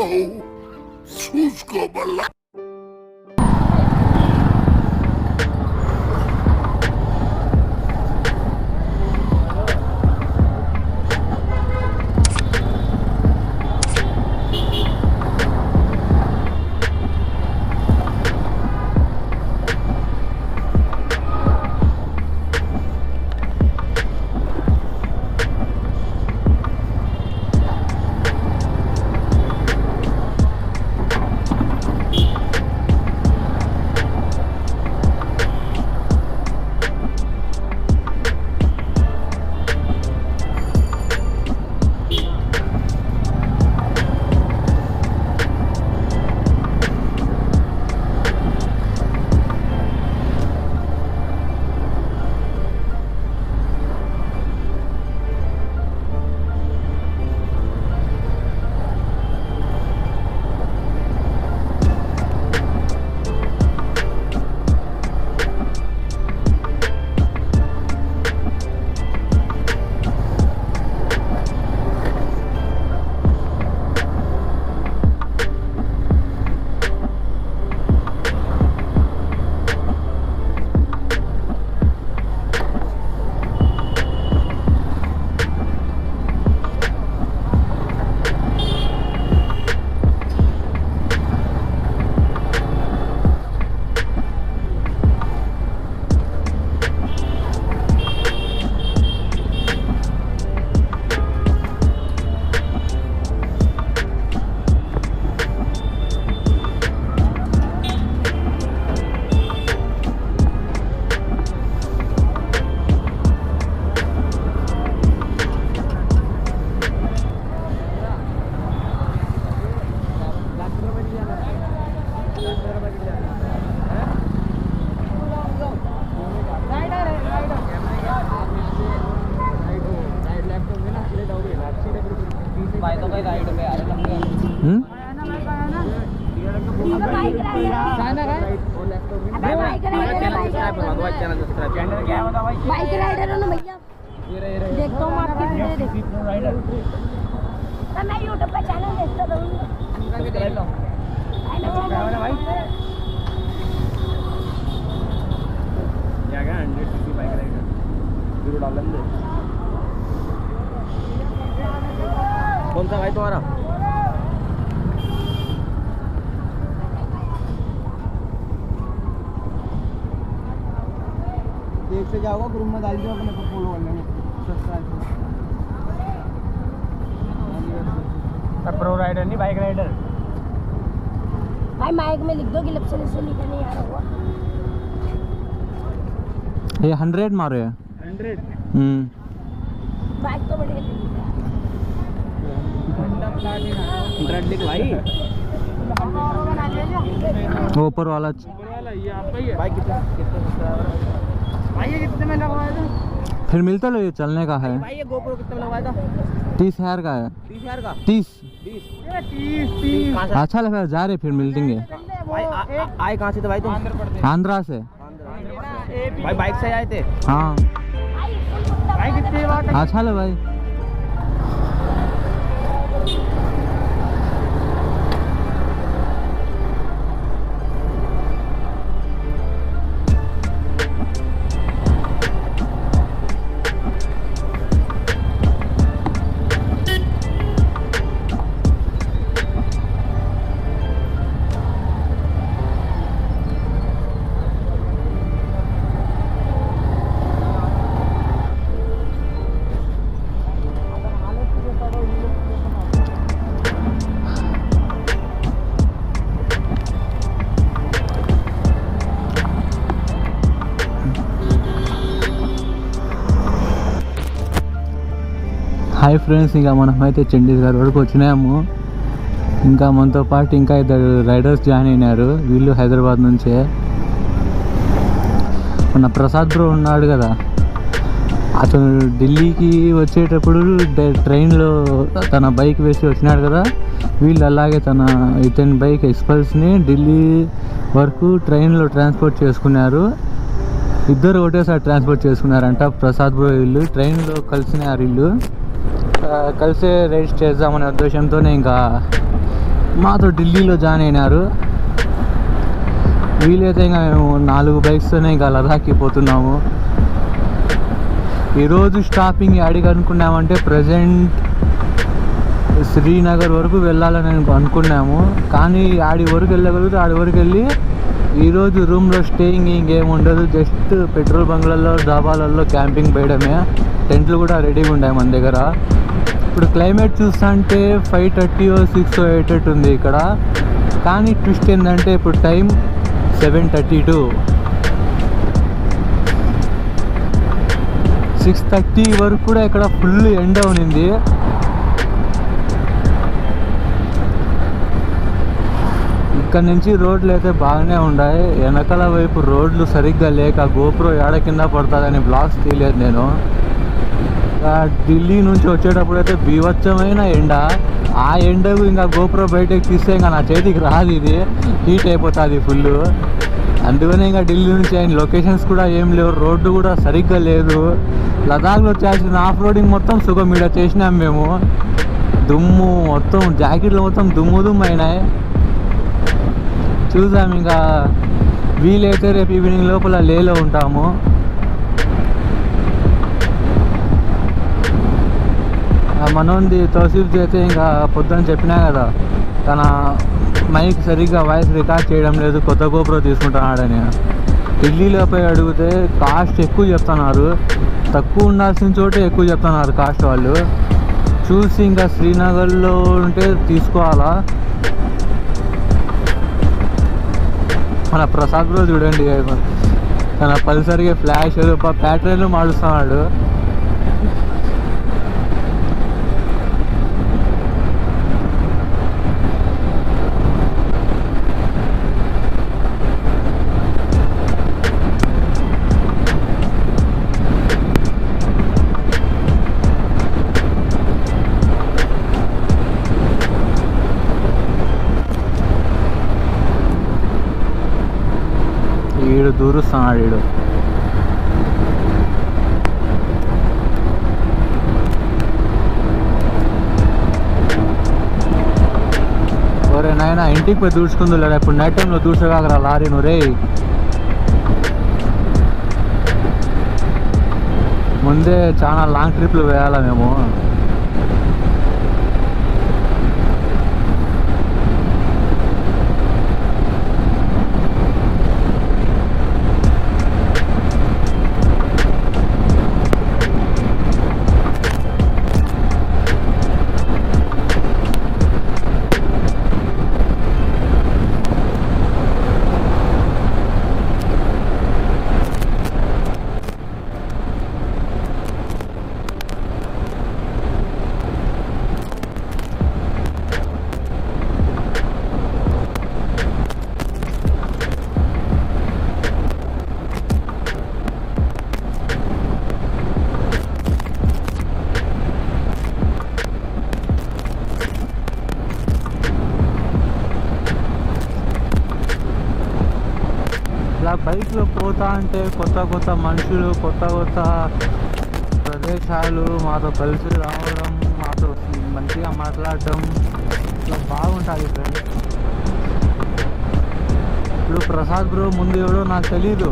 చూసుకో మళ్ళా. Bike rider हो ना भैया, देखता हूँ आपकी वीडियो देखता हूँ राइडर। मैं यूट्यूब पे चैनल देखता रहूँगा। क्या 100cc बाइक राइडर $0 कौन सा भाई तुम्हारा? देख से जाओगा ग्रुप में डाल दियो, अपने को फॉलो कर लेंगे। प्रो राइडर नहीं, बाइक राइडर। भाई माइक में लिख दो कि लक्षण से लिखा नहीं आ रहा। ये 100 मारो है 100। बाइक तो बढ़िया भाई वो ऊपर वाला ये आपका ही है भाई। कितना भाई ये कितने में लगवाया था? फिर मिलता लो, ये चलने का है भाई। ये GoPro कितने में लगवाया था? 30,000 का है। 30,000 का? 30 30 अच्छा लगा, जा रहे फिर मिल देंगे। आए कहाँ से थे भाई तुम? आंध्रा से। भाई बाइक से आए थे? हाँ भाई कितनी बात अच्छा लगा भाई। హాయ్ ఫ్రెండ్స్, ఇంకా మనమైతే చండీగఢ్ వరకు వచ్చినాము. ఇంకా మనతో పాటు ఇంకా 2 రైడర్స్ జాయిన్ అయినారు. వీళ్ళు హైదరాబాద్ నుంచే. మన ప్రసాద్ బ్రో ఉన్నాడు కదా, అతను ఢిల్లీకి వచ్చేటప్పుడు ట్రైన్లో తన బైక్ వేసి వచ్చినాడు కదా. వీళ్ళు అలాగే ఇతని బైక్ ఎక్స్పల్స్ని ఢిల్లీ వరకు ట్రైన్లో ట్రాన్స్పోర్ట్ చేసుకున్నారు. ఇద్దరు ఒకటేసారి ట్రాన్స్పోర్ట్ చేసుకున్నారంట. ప్రసాద్ బ్రో వీళ్ళు ట్రైన్లో కలిసినారు. వీళ్ళు కలిసే రైడ్స్ చేద్దామనే ఉద్దేశంతోనే ఇంకా మాతో ఢిల్లీలో జాయిన్ అయినారు. వీలైతే ఇంకా మేము 4 బైక్స్తోనే ఇంకా లదాఖ్కి పోతున్నాము. ఈరోజు స్టాపింగ్ యాడికి అనుకున్నామంటే ప్రజెంట్ శ్రీనగర్ వరకు వెళ్ళాలని అనుకున్నాము. కానీ ఆడి వరకు వెళ్ళగలిగితే ఆడి వరకు వెళ్ళి ఈరోజు రూమ్లో స్టేయింగ్ ఇంకేం ఉండదు. జస్ట్ పెట్రోల్ బంక్లలో డాబాలలో క్యాంపింగ్ వేయడమే. టెంట్లు కూడా రెడీగా ఉన్నాయి మన దగ్గర. ఇప్పుడు క్లైమేట్ చూస్తుంటే 5:30 or 6 or 8 ఉంది ఇక్కడ. కానీ ట్విస్ట్ ఏంటంటే ఇప్పుడు టైం 7:32. 6:30 వరకు కూడా ఇక్కడ ఫుల్ ఎండ ఉన్నింది. ఇక్కడ నుంచి రోడ్లు అయితే బాగానే ఉన్నాయి. వెనకాల వైపు రోడ్లు సరిగ్గా లేక గోప్రో ఏడ కింద పడుతుందని బ్లాగ్స్ తీయలేదు నేను. ఢిల్లీ నుంచి వచ్చేటప్పుడు అయితే బీభత్సమైన ఎండ. ఆ ఎండకు ఇంకా గోప్రో బయటకు తీస్తే ఇంకా నా చేతికి రాదు, ఇది హీట్ అయిపోతుంది ఫుల్. అందుకనే ఇంకా ఢిల్లీ నుంచి అయిన లొకేషన్స్ కూడా ఏం లేవు, రోడ్డు కూడా సరిగ్గా లేదు. లదాఖ్లో చేసిన ఆఫ్ రోడింగ్ మొత్తం సుఖం మీద చేసినాం మేము. దుమ్ము మొత్తం, జాకెట్లు మొత్తం దుమ్ము అయినాయి. చూద్దాం ఇంకా వీలైతే రేపు ఈవినింగ్ లోపల లేలో ఉంటాము. మనోంది తోసిఫ్ అయితే ఇంకా పొద్దున చెప్పినా కదా, తన మైక్ సరిగ్గా వాయిస్ రికార్డ్ చేయడం లేదు, కొత్త గోప్రో తీసుకుంటున్నాడని. ఢిల్లీలో పోయి అడిగితే కాస్ట్ ఎక్కువ చెప్తున్నారు, తక్కువ ఉండాల్సిన చోటే ఎక్కువ చెప్తున్నారు కాస్ట్ వాళ్ళు. చూసి ఇంకా శ్రీనగర్లో ఉంటే తీసుకోవాలా. మన ప్రసాద్ బ్రో చూడండి, తన పల్సర్గా ఫ్లాష్ ప్యాటర్న్లు మారుస్తున్నాడు. ఈడు దూరుస్తున్నాడు ఈడు. ఒరే నాయన ఇంటికి పోయి దూడ్చుకుందు లేడా, ఇప్పుడు నైట్ టైంలో దూడ్చగాకరా లారీ నువ్వు రే. ముందే చాలా లాంగ్ ట్రిప్లు వేయాలా మేము. ఇలా బైక్లో పోతా అంటే కొత్త కొత్త మనుషులు, కొత్త కొత్త ప్రదేశాలు మాతో కలిసి రావడం, మాతో మంచిగా మాట్లాడడం ఇట్లా బాగుంటుంది ఫ్రెండ్. ఇప్పుడు ప్రసాద్ బ్రో ముందు ఎవడో నాకు తెలీదు,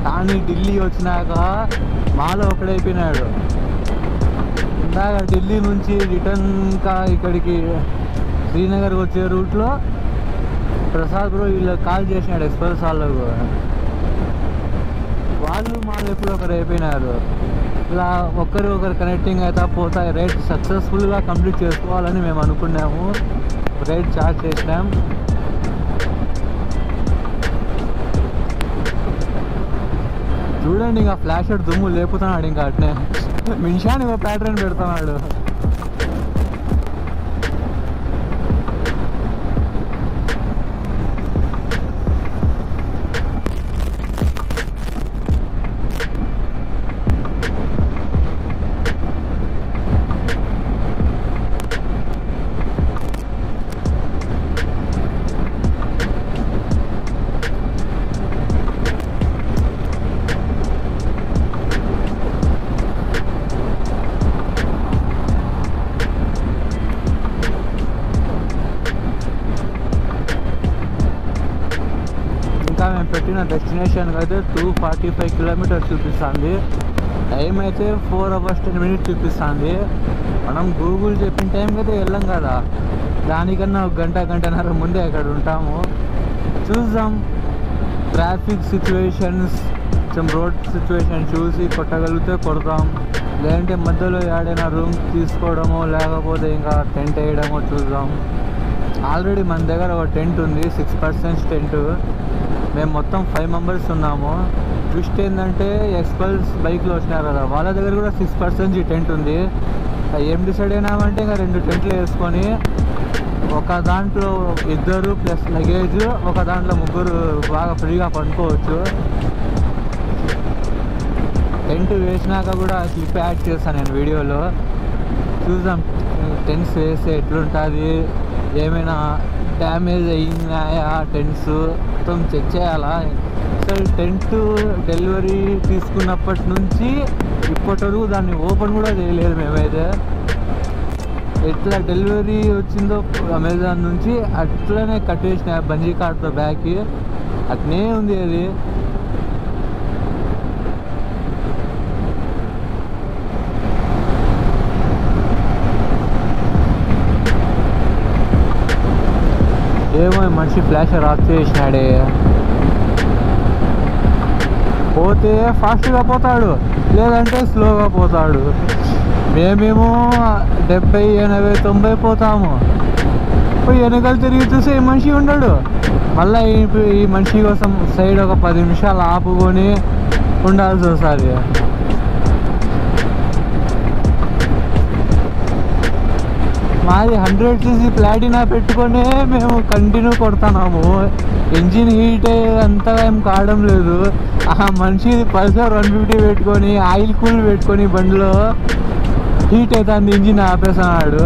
కానీ ఢిల్లీ వచ్చినాక మాలో ఒకడైపోయినాడు. ఇందాక ఢిల్లీ నుంచి రిటర్న్గా ఇక్కడికి శ్రీనగర్ వచ్చే రూట్లో ప్రసాద్ బ్రో వీళ్ళకి కాల్ చేసినాడు ఎక్స్ప్రెస్ వాళ్ళకు. వాళ్ళు మాలో ఎప్పుడు ఒకరు అయిపోయినారు. ఇలా ఒకరు కనెక్టింగ్ అయితే పోతాయి. రైడ్ సక్సెస్ఫుల్గా కంప్లీట్ చేసుకోవాలని మేము అనుకున్నాము. రైడ్ స్టార్ట్ చేసినాం. చూడండి ఇంకా ఫ్లాష్ దుమ్ము లేపుతున్నాడు. ఇంకా అట్నే మిన్షాని ఒక ప్యాటర్న్ పెడుతున్నాడు. పెట్టిన డెస్టినేషన్కి అయితే 245 కిలోమీటర్స్ చూపిస్తుంది. టైం అయితే 4 hours 10 minutes చూపిస్తుంది. మనం గూగుల్ చెప్పిన టైంకి అయితే వెళ్ళాం కదా, దానికన్నా ఒక గంటన్నర ముందే అక్కడ ఉంటాము. చూద్దాం, ట్రాఫిక్ సిచ్యువేషన్స్, రోడ్ సిచ్యువేషన్ చూసి కొట్టగలిగితే కొడతాం, లేదంటే మధ్యలో ఏడైనా రూమ్ తీసుకోవడమో లేకపోతే ఇంకా టెంట్ వేయడమో చూద్దాం. ఆల్రెడీ మన దగ్గర ఒక టెంట్ ఉంది, 6% టెంట్. మేము మొత్తం 5 members ఉన్నాము. ట్విస్ట్ ఏంటంటే Xpulse బైక్లో వచ్చినారు కదా, వాళ్ళ దగ్గర కూడా 6% టెంట్ ఉంది. ఏం డిసైడ్ అయినామంటే ఇంకా 2 టెంట్లు వేసుకొని ఒక దాంట్లో 2 ప్లస్ లగేజ్, ఒక దాంట్లో 3 బాగా ఫ్రీగా పడుకోవచ్చు. టెంట్ వేసినాక కూడా క్లిప్ యాడ్ చేస్తాను నేను వీడియోలో. చూద్దాం టెంట్స్ వేస్తే ఎట్లుంటుంది, ఏమైనా డ్యామేజ్ అయినాయా టెంట్స్ మొత్తం చెక్ చేయాలా. అసలు టెంట్ డెలివరీ తీసుకున్నప్పటి నుంచి ఇప్పటి వరకు దాన్ని ఓపెన్ కూడా చేయలేదు మేమైతే. ఎట్లా డెలివరీ వచ్చిందో అమెజాన్ నుంచి అట్లనే కట్టేసిన బంజీ కార్డ్తో బ్యాగ్కి, అట్నే ఉంది అది. ఏమో మనిషి ఫ్లాషర్ ఆఫ్ చేసినాడే. పోతే ఫాస్ట్గా పోతాడు, లేదంటే స్లోగా పోతాడు. మేమేమో 70, 80, 90 పోతాము. పోయి వెనకాల తిరిగి చూసి ఈ మనిషి ఉండడు. మళ్ళీ ఈ మనిషి కోసం సైడ్ ఒక 10 నిమిషాలు ఆపుకొని ఉండాల్సి వస్తుంది. మాది 100cc ప్లాటినా పెట్టుకొని మేము కంటిన్యూ కొడుతున్నాము. ఇంజిన్ హీట్ అంతగా ఏం కావడం లేదు. ఆ మనిషి పల్సర్ 150 పెట్టుకొని ఆయిల్ కూల్ పెట్టుకొని బండిలో హీట్ అవుతుంది, ఇంజిన్ ఆపేస్తున్నాడు.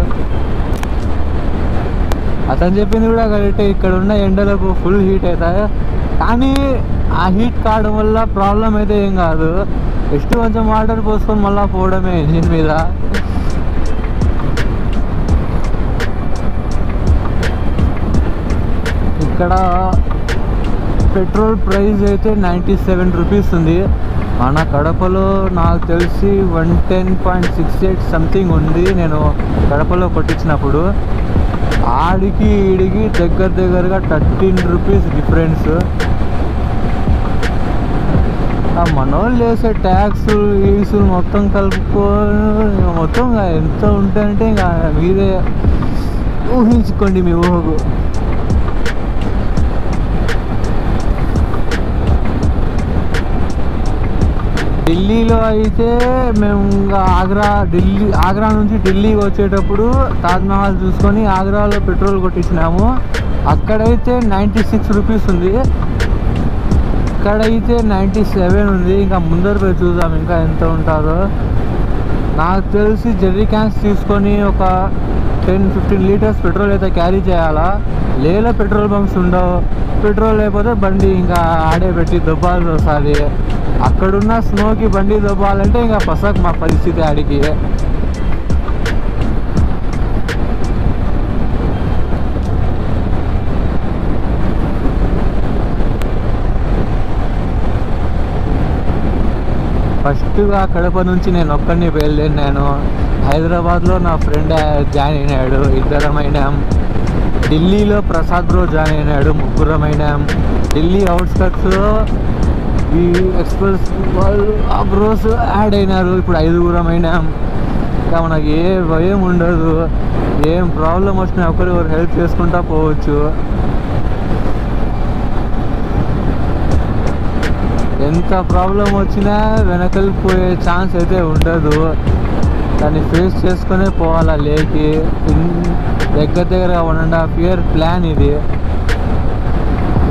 అతను చెప్పింది కూడా కరెక్టే, ఇక్కడ ఉన్న ఎండలకు ఫుల్ హీట్ అవుతాయి. కానీ ఆ హీట్ కావడం వల్ల ప్రాబ్లం అయితే ఏం కాదు. జస్ట్ కొంచెం వాటర్ పోసుకొని మళ్ళీ పోవడమే ఇంజిన్ మీద. ఇక్కడ పెట్రోల్ ప్రైస్ అయితే 97 రూపీస్ ఉంది. మన కడపలో నాకు తెలిసి 110.68 సంథింగ్ ఉంది నేను కడపలో కొట్టించినప్పుడు. ఆడికి ఈడికి దగ్గరగా 13 రూపీస్ డిఫరెన్స్. మనోళ్ళు వేసే ట్యాక్స్ ఈసులు మొత్తం కలుపుకొని మొత్తం ఎంత ఉంటాయంటే ఇంకా మీరే ఊహించుకోండి మీ ఊహకు. ఢిల్లీలో అయితే మేము ఇంకా ఆగ్రా నుంచి ఢిల్లీకి వచ్చేటప్పుడు తాజ్మహల్ చూసుకొని ఆగ్రాలో పెట్రోల్ కొట్టించినాము. అక్కడైతే 96 రూపీస్ ఉంది, ఇక్కడైతే 97 ఉంది. ఇంకా ముందర పోయి చూద్దాం ఇంకా ఎంత ఉంటుందో. నాకు తెలిసి జెర్రీ క్యాన్స్ తీసుకొని ఒక 10-15 లీటర్స్ పెట్రోల్ అయితే క్యారీ చేయాలా. లేలో పెట్రోల్ బంక్స్ ఉండవు, పెట్రోల్ లేకపోతే బండి ఇంకా ఆడే పెట్టి దొబ్బాల్సి వస్తుంది. అక్కడున్న స్నోకి బండి దొబ్బాలంటే ఇంకా పసక్ మా పరిస్థితి ఆడికి. ఫస్ట్గా కడప నుంచి నేను ఒక్కడిని బయలుదేరినాను. హైదరాబాద్లో నా ఫ్రెండ్ జాయిన్ అయినాడు, 2 అయినాం. ఢిల్లీలో ప్రసాద్ బ్రో జాయిన్ అయినాడు, 3 అయినాం. ఢిల్లీ అవుట్స్కట్స్లో ఈ Xpulse వాళ్ళు ఆ బ్రోస్ యాడ్ అయినారు, ఇప్పుడు 5 అయినాం. ఇంకా మనకి ఏ భయం ఉండదు, ఏం ప్రాబ్లం వచ్చినా ఒకరు హెల్ప్ చేసుకుంటా పోవచ్చు. ఎంత ప్రాబ్లం వచ్చినా వెనకలిపోయే ఛాన్స్ అయితే ఉండదు. దాన్ని ఫేస్ చేసుకునే పోవాలా లేకి. దగ్గర 1.5 year ప్లాన్ ఇది.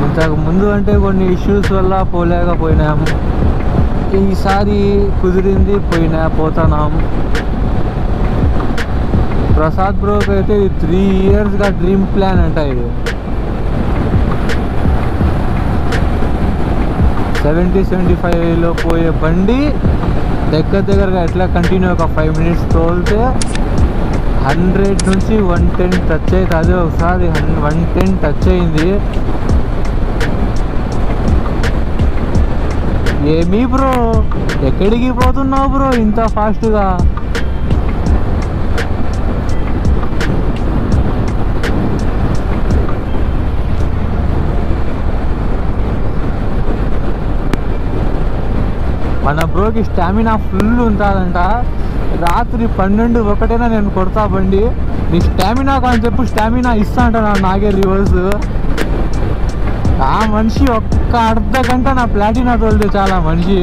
ఇంతకు ముందు అంటే కొన్ని ఇష్యూస్ వల్ల పోలేకపోయినాం, ఈసారి కుదిరింది పోతున్నాం. ప్రసాద్ బ్రోకి అయితే 3 yearsగా డ్రీమ్ ప్లాన్ అంట ఇది. 70-75లో పోయే బండి దగ్గరగా ఎట్లా కంటిన్యూ ఒక 5 minutes తోలితే 100 నుంచి 110 టచ్ అవుతుంది. అదే ఒకసారి 110 టచ్ అయింది. ఏమీ బ్రో, ఎక్కడికి పోతున్నావు బ్రో ఇంత ఫాస్ట్గా? మన బ్రోకి స్టామినా ఫుల్ ఉంటుందంట. రాత్రి 12-1 నేను కొడతా బండి. నీ స్టామినా కానీ చెప్పు, స్టామినా ఇస్తా అంట నాగే రివర్స్. ఆ మనిషి ఒక్క అర్ధ గంట నా ప్లాటినా తోలితే చాలా మనిషి.